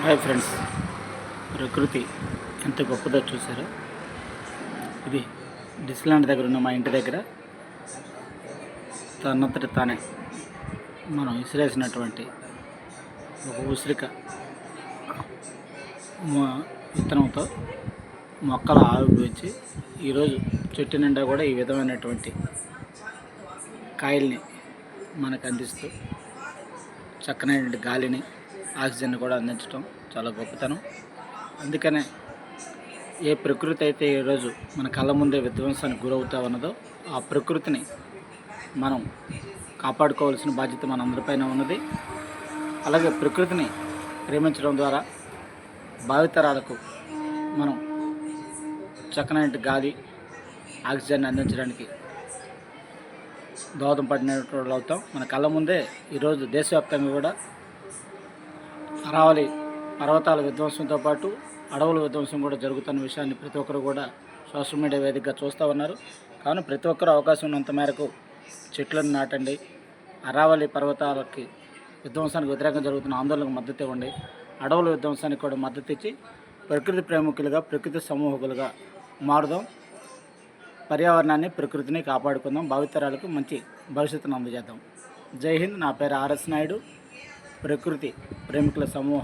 Hi friends, ప్రకృతి ఎంత గొప్పదో చూసారా? ఇది డిస్లాండ్ దగ్గర ఉన్న మా ఇంటి దగ్గర తనంతట తానే మనం విసిరేసినటువంటి ఒక ఉసిరిక విత్తనంతో మొక్కల ఆవిర్భవించి ఈరోజు చెట్టు నిండా కూడా ఈ విధమైనటువంటి కాయల్ని మనకు అందిస్తూ చక్కనైనటువంటి గాలిని, ఆక్సిజన్ కూడా అందించడం చాలా గొప్పతనం. అందుకనే ఏ ప్రకృతి అయితే ఈరోజు మన కళ్ళ ముందే విధ్వంసానికి గురవుతా ఉన్నదో ఆ ప్రకృతిని మనం కాపాడుకోవాల్సిన బాధ్యత మనందరిపైన ఉన్నది. అలాగే ప్రకృతిని ప్రేమించడం ద్వారా భావితరాలకు మనం చక్కనైన గాలి, ఆక్సిజన్ అందించడానికి దోహదపడినట్లు అవుతాం. మన కళ్ళ ముందే ఈరోజు దేశవ్యాప్తంగా కూడా అరావళి పర్వతాల విధ్వంసంతో పాటు అడవుల విధ్వంసం కూడా జరుగుతున్న విషయాన్ని ప్రతి ఒక్కరు కూడా సోషల్ మీడియా వేదికగా చూస్తూ ఉన్నారు. కావున ప్రతి ఒక్కరు అవకాశం ఉన్నంత మేరకు చెట్లను నాటండి. అరావళి పర్వతాలకి విధ్వంసానికి వ్యతిరేకంగా జరుగుతున్న ఆందోళనకు మద్దతు ఇవ్వండి. అడవుల విధ్వంసానికి కూడా మద్దతు ఇచ్చి ప్రకృతి ప్రేమికులుగా, ప్రకృతి సమూహకులుగా మారుదాం. పర్యావరణాన్ని, ప్రకృతిని కాపాడుకుందాం. భావితరాలకు మంచి భవిష్యత్తును అందజేద్దాం. జై హింద్. నా పేరు ఆర్ఎస్ నాయుడు. ప్రకృతి ప్రేమికుల సమూహ